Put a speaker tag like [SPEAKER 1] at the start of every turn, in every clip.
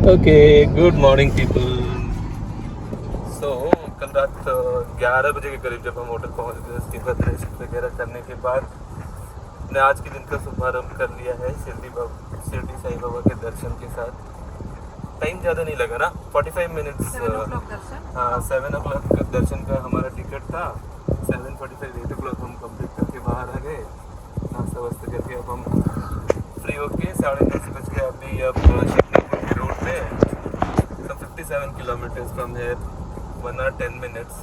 [SPEAKER 1] Okay, good morning people. So कल रात 11 बजे के करीब जब हम होटल पहुंच गए, उसके बाद रेस्ट वगैरह करने के बाद ने आज के दिन का शुभारंभ कर लिया है शिरडी साई बाबा के दर्शन के साथ। टाइम ज़्यादा नहीं लगा ना, 45 मिनट्स। हाँ, 7 o'clock का दर्शन का हमारा टिकट था। 7:45 8 o'clock हम कंप्लीट करके बाहर आ गए, नाश्ता वास्ता करके। अब हम फ्री होके 10:30 बज के अभी अब शिकनापुर की रोड पे 57 kilometres from here, 1 hour 10 minutes।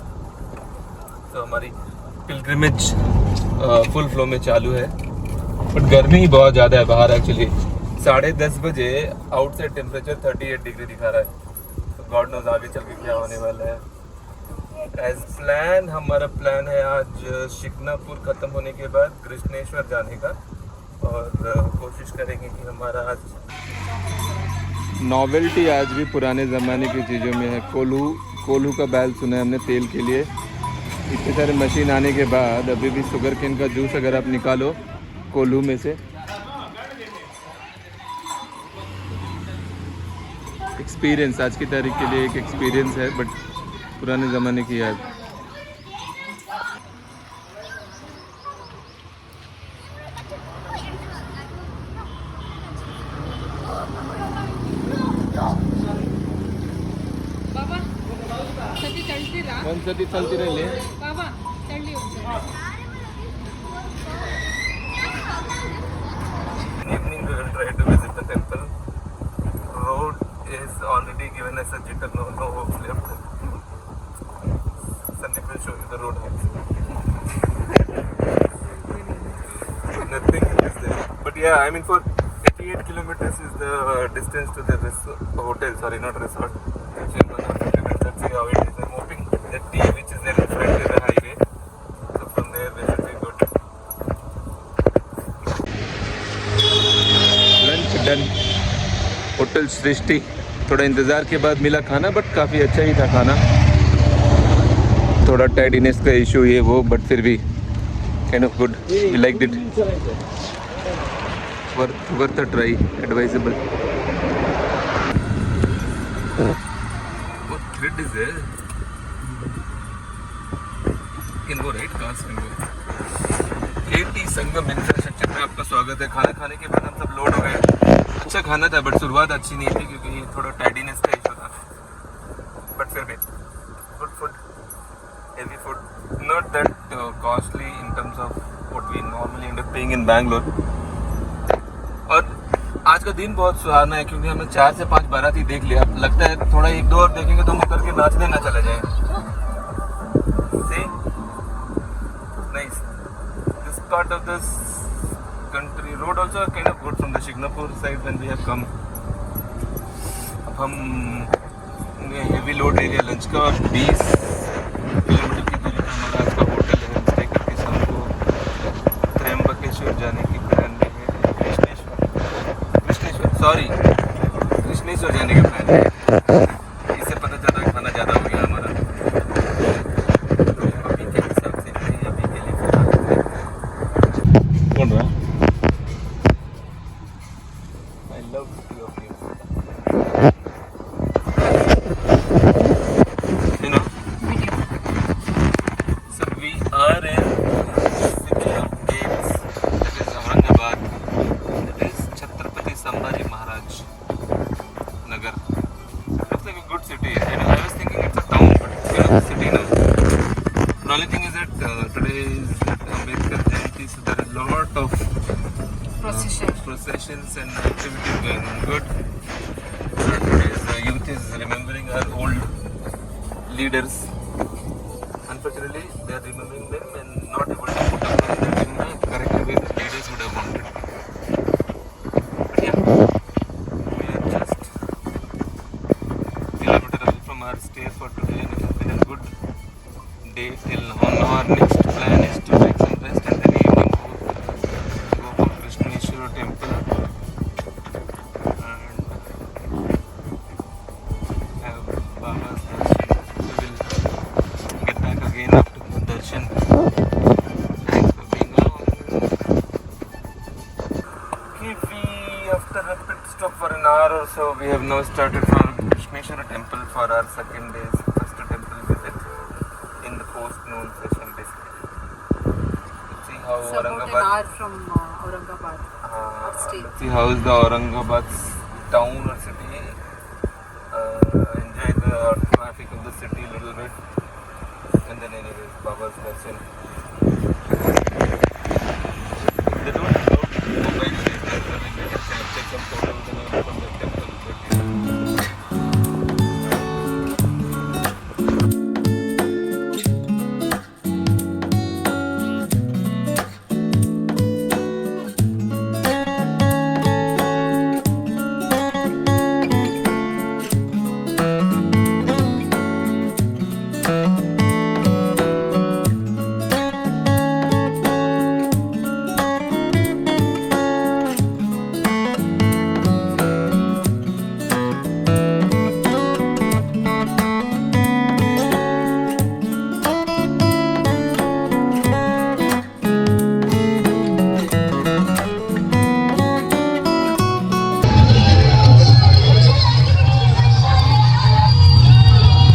[SPEAKER 1] तो हमारी पिलग्रिमेज फुल फ्लो में चालू है, बट गर्मी बहुत ज़्यादा है बाहर। एक्चुअली 10:30 बजे आउटसाइड टेम्परेचर 38 डिग्री दिखा रहा है। तो गॉड नोज आगे चल के क्या होने वाला है। एज प्लान हमारा प्लान है आज शिकनापुर ख़त्म होने के बाद कृष्णेश्वर जाने का, और कोशिश करेंगे कि हमारा आज नॉवेल्टी आज भी पुराने ज़माने की चीज़ों में है। कोल्हू का बैल सुना है हमने तेल के लिए। इतने सारे मशीन आने के बाद अभी भी शुगर केन का जूस अगर आप निकालो कोल्हू में से, एक्सपीरियंस आज की तारीख के लिए एक एक्सपीरियंस है, बट पुराने ज़माने की याद। ಒಂದ್ಸತಿ ಚಲ್ತೀರ ಇಲ್ಲಿ evening we will try to visit the temple. Road is already given us a jitter, no hopes left. Sandeep will show you the road. Nothing is there, but yeah, I mean for 88 kilometers is the distance to the hotel, sorry not resort. Let's see how it is. I'm hoping that T which is there in front is the highway, so from there we should be good. Lunch done, hotel Srishti. थोड़ा इंतज़ार के बाद मिला खाना, but काफ़ी अच्छा ही था खाना। थोड़ा टाइडीनेस का इशू ये वो, बट फिर भी kind of good, we like it, worth a try, advisable. What grid is there? Can go right, cars can go. AT Sangam infrastructure में आपका स्वागत है। खाना खाने के बाद हम सब लोड हो गए। अच्छा खाना था, बट शुरुआत अच्छी नहीं थी क्योंकि थोड़ा टाइडीनेस का इशू था, बट फिर भी good food, heavy food, not that costly in terms of what we normally end up paying in Bangalore. और आज का दिन बहुत सुहाना है क्योंकि हमने 4 से 5 बाराती देख लिया। लगता है थोड़ा 1-2 और देखेंगे तो हम उतर के नाचने ना चले जाए। See? Nice. This part of this country road also kind of good from the Shignapur side when we have come. अब हम हेवी लोड एरिया लंच का, और 20 किलोमीटर की दूरी पर हमारा आज का होटल है। स्टे करके शाम को त्र्यंबकेश्वर जाने की प्लान में है। कृष्णेश्वर जाने का प्लान है। इससे पता चला कि खाना ज़्यादा हो गया हमारा, तो अभी के हिसाब से नहीं, अभी के लिए कौन रहा। I love two of you. You know. So we are in City of Gates, that is Aurangabad, that is Chhatrapati Sambhaji Maharaj Nagar. Looks like a good city. I was thinking it's a town, but it's kind of a city now. The only thing is that today is Ambedkar Jayanti, so there is a lot of processions and activities going on. Good. So today's youth is remembering our old leaders. Unfortunately, they are remembering them and not able to put up them in the correct way the leaders would have wanted. But yeah, we are just kilometer away from our stay for today, and it has been a good day till now. Our next plan is to take some rest and then evening go for Krishneshwar temple and have Baba's darshan. We will get back again after the darshan. Thanks for being on. Kiwi after a bit Stop for an hour or so. We have now started for Krishneshwara temple for our second day's first temple visit in the post-noon session basically. Let's see how
[SPEAKER 2] It's about an
[SPEAKER 1] Aurangabad.
[SPEAKER 2] hour from Aurangabad. Upstate.
[SPEAKER 1] Let's see how is the Aurangabad town or city. Enjoy the traffic of the city a little bit, and then anyways Baba's darshan. They don't allow mobile phones as well. We can capture some photos and all from the temple.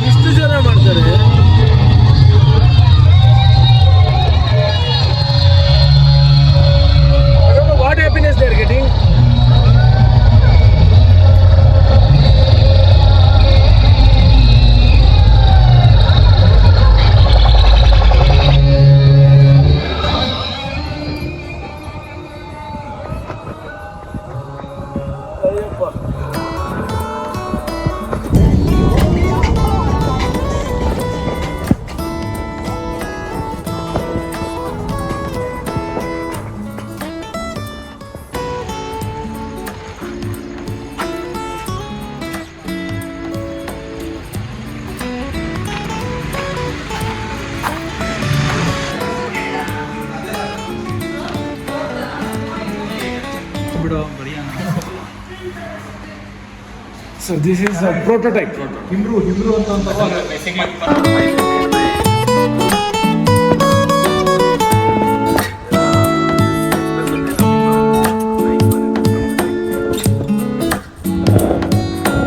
[SPEAKER 3] ಇಷ್ಟು ಜನ ಮಾಡ್ತಾರೆ. I don't know what happiness they are getting. Ayyappa. So this is a prototype. Himru ಅಂತ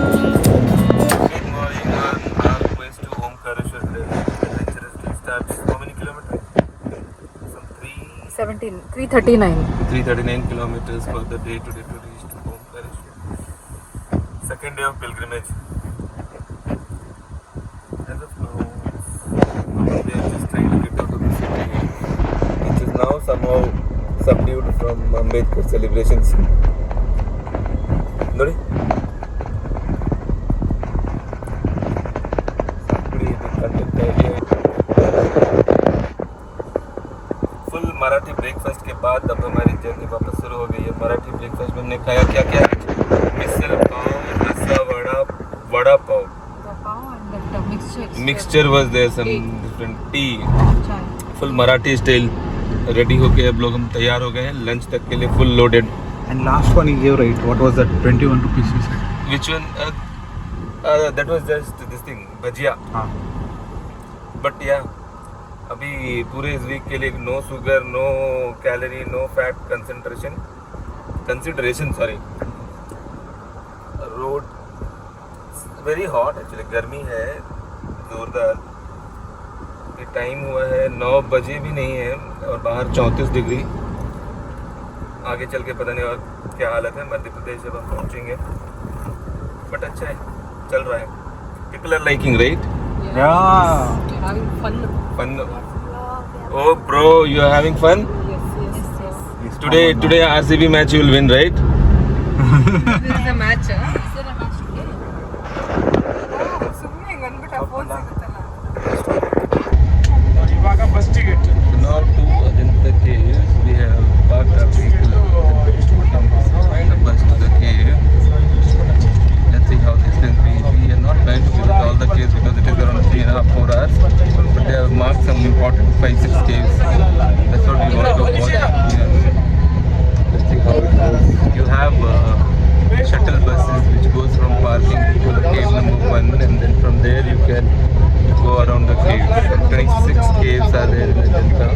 [SPEAKER 1] Good morning on our quest to Omkareshwar adventurous day starts. How many kilometers? Some
[SPEAKER 2] 339.
[SPEAKER 1] 339 kilometers for the day today to reach to Omkareshwar. Second day of pilgrimage. As of now, we are just trying to get out of the city, which is now somehow subdued from Ambedkar celebrations. Nori? Full Marathi breakfast के बाद अब हमारी journey वापस शुरू हो गई है. Marathi breakfast में हमने खाया क्या क्या? मिसल पाव, रसा vada, vada pav.
[SPEAKER 2] The pav and that mixture.
[SPEAKER 1] Mixture was there, some
[SPEAKER 2] Tea.
[SPEAKER 1] Different tea.
[SPEAKER 2] Chai.
[SPEAKER 1] Full Marathi style ready हो गए. अब लोग हम तैयार हो गए हैं लंच तक के लिए full loaded.
[SPEAKER 4] And last one you gave, right? What was that? 21 rupees you said.
[SPEAKER 1] Which one? That was just this thing, bhajia. But yeah, अभी पूरे इस वीक के लिए no sugar, no calorie, no fat consideration sorry. Road very hot actually, गर्मी है जोरदार. ये time हुआ है 9 बजे भी नहीं है और बाहर 34 डिग्री. आगे चल के पता नहीं और क्या हालत है. मध्य प्रदेश जब हम पहुँचेंगे. बट अच्छा है, चल रहा है. People are liking right.
[SPEAKER 4] Yeah.
[SPEAKER 2] Having fun.
[SPEAKER 1] Fun. Oh bro, you are having fun?
[SPEAKER 2] Yes.
[SPEAKER 1] Today RCB match you will win, right?
[SPEAKER 2] This is a match. Is there a match today? ಸುಮ್ಮನೆ ಹಿಂಗೆ ಅಂದ್ಬಿಟ್ಟು phone ಸಿಗುತ್ತಲ್ಲ.
[SPEAKER 3] ಇವಾಗ bus ticket.
[SPEAKER 1] Now to Ajanta Caves, we have parked our vehicle the bus to the cave. Let's see how this can be. We are not going to visit all the caves because it is around 3.5-4 hours. But they have marked some important 5-6 caves. That's what we want to watch. Yeah. Let's see how it goes. You have shuttle buses which goes from parking to the cave number 1, and then from there you can go around the caves. 26 caves are there in Ajanta.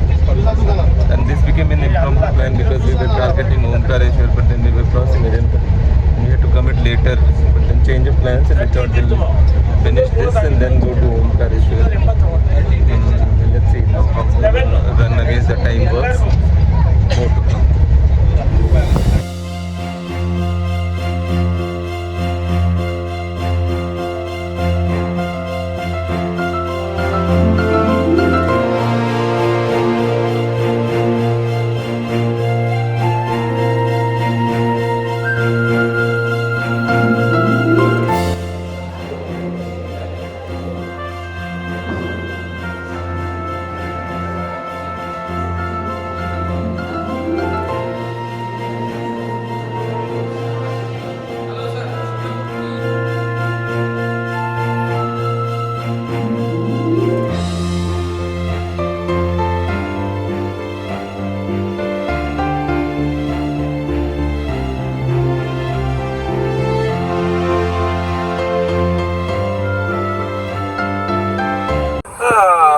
[SPEAKER 1] And this became an impromptu plan because we were targeting Omkareshwar, but then we were crossing Ajanta. We had to but then change of plans and we thought we'll finish this and then go to Omkareshwar. And let's see how run against the time works. More to come.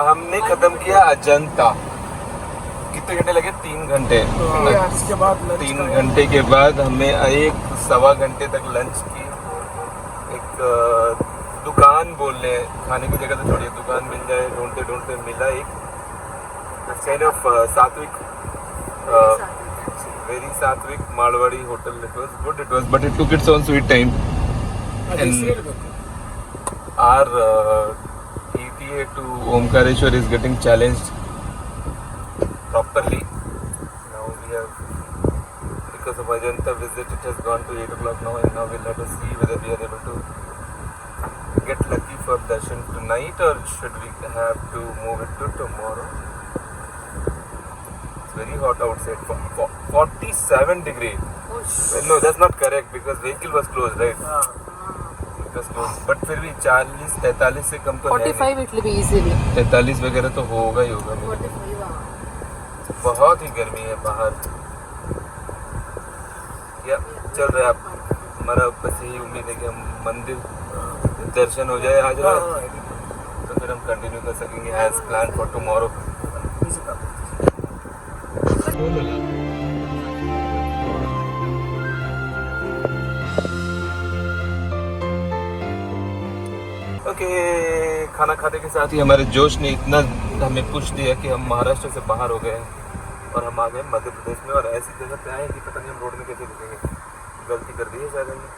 [SPEAKER 1] हमने खत्म किया अजंता। कितने घंटे लगे? 3 घंटे।
[SPEAKER 3] इसके बाद
[SPEAKER 1] 3 घंटे के बाद हमें एक सवा घंटे तक लंच की एक दुकान बोलने खाने की जगह तो छोड़िए, दुकान मिल जाए ढूंढते ढूंढते मिला एक काइंड ऑफ सात्विक very sattvic Marwari hotel. It was good, but it took its own sweet time. And our ETA to Omkareshwar is getting challenged properly. Now we have, because of Ajanta visit, it has gone to 8 o'clock now, and now we'll have to see whether we are able to get lucky for darshan tonight or should we have to move it to tomorrow. Very hot outside, 47 degree. No, that's not correct because vehicle was closed, right? It was closed. But फिर भी 40-43 से कम तो
[SPEAKER 2] 45 it will be easily.
[SPEAKER 1] 43 वगैरह तो होगा ही होगा।
[SPEAKER 2] 45
[SPEAKER 1] बहुत ही गर्मी है बाहर। या चल रहा है आप, हमारा बस यही उम्मीद है कि हम मंदिर दर्शन हो जाए आज रात, तो फिर हम कंटिन्यू कर सकेंगे as plan for tomorrow. Okay, खाना खाने के साथ ही हमारे जोश ने इतना हमें पुश दिया कि हम महाराष्ट्र से बाहर हो गए और हम आ गए मध्य प्रदेश में। और ऐसी जगह पे आए कि पता नहीं हम रोड में कैसे रुकेंगे। गलती कर दी है शायद हमने।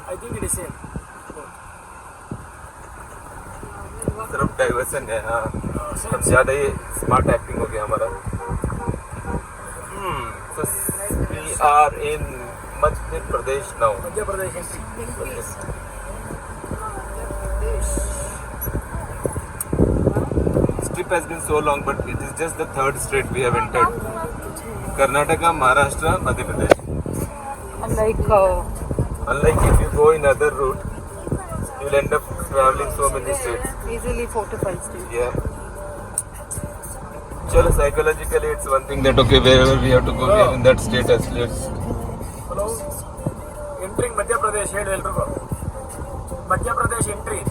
[SPEAKER 3] I think it is same.
[SPEAKER 1] तरफ डाइवर्सन है। हाँ, अब ज़्यादा ही स्मार्ट एक्टिंग हो गया हमारा। So we are in Madhya Pradesh now.
[SPEAKER 3] Madhya Pradesh
[SPEAKER 1] This trip has been so long, but it is just the third state we have entered. Karnataka, Maharashtra, Madhya Pradesh. Unlike if you go in other route, you'll end up traveling so many states.
[SPEAKER 2] Easily 4 to 5 states.
[SPEAKER 1] Yeah. Chalo, psychologically it's one thing that okay, wherever we have to go, we are in that state as let's.
[SPEAKER 3] Hello, entering Madhya Pradesh ಹೇಳಿ ಎಲ್ರಿಗೂ. Madhya Pradesh entry.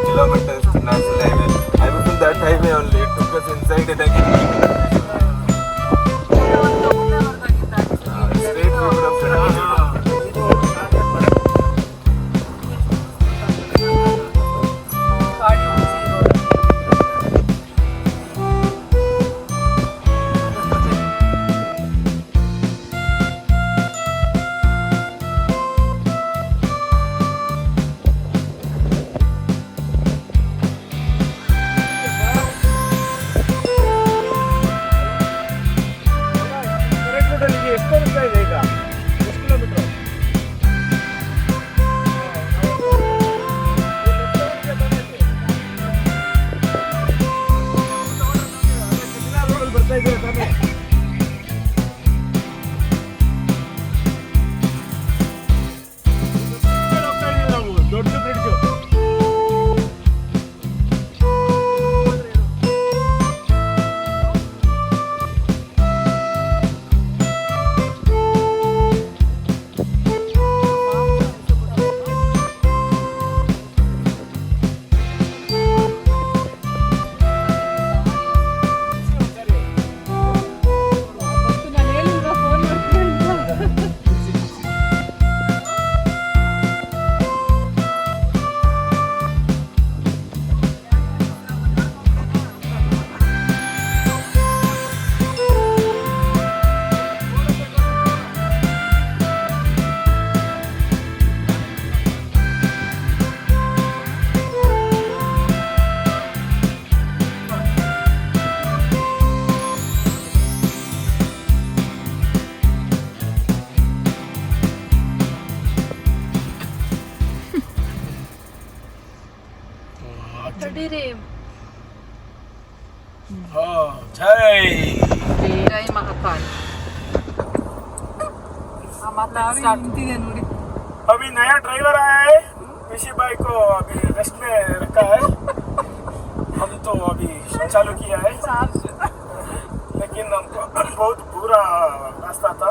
[SPEAKER 1] Kilometers to national highway. I was on that highway only. It took us inside and again. Straight we would have continued.
[SPEAKER 2] रे
[SPEAKER 3] जय
[SPEAKER 2] जय महाकाल ನಿಂತಿದೆ ನೋಡಿ
[SPEAKER 3] अभी नया driver आया है ऋषि भाई को अभी रेस्ट में रखा है हम तो अभी चालू किया है लेकिन हमको बहुत बुरा रास्ता था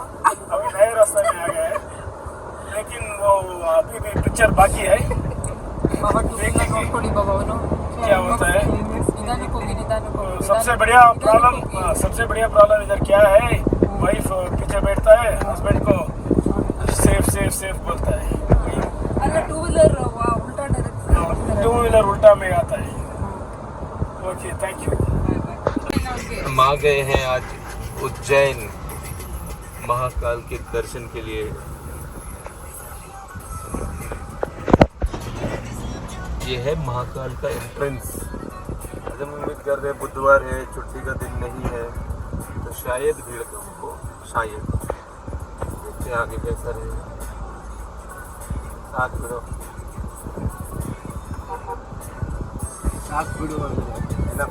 [SPEAKER 3] अभी नए रास्ते में आ गया है लेकिन वो अभी भी पिक्चर बाकी है
[SPEAKER 2] ನೋಡ್ಕೊಳ್ಳಿ ಬಾಬಾ ಅವನು
[SPEAKER 3] क्या होता है
[SPEAKER 2] ನಿಧಾನಕ್ಕೆ ಹೋಗಿ ನಿಧಾನಕ್ಕೆ ಹೋಗಿ
[SPEAKER 3] सबसे बढ़िया प्रॉब्लम इधर क्या है वाइफ पीछे बैठता है हस्बैंड को सेफ सेफ सेफ बोलता है
[SPEAKER 2] ಅಲ್ಲ ಟೂ ವೀಲರ್ ಉಲ್ಟಾ ಡೈರೆಕ್ಟ್
[SPEAKER 3] टू व्हीलर उल्टा में आता है ओके थैंक यू
[SPEAKER 1] हम आ गए हैं आज उज्जैन महाकाल के दर्शन के लिए। ये है महाकाल का एंट्रेंस। आज हम उम्मीद कर रहे हैं बुधवार है, छुट्टी का दिन नहीं है, तो शायद भीड़ कम हो, शायद। देखते हैं आगे कैसा रहेगा। साथ बिड़ो
[SPEAKER 4] साथ वीडियो
[SPEAKER 1] है ना।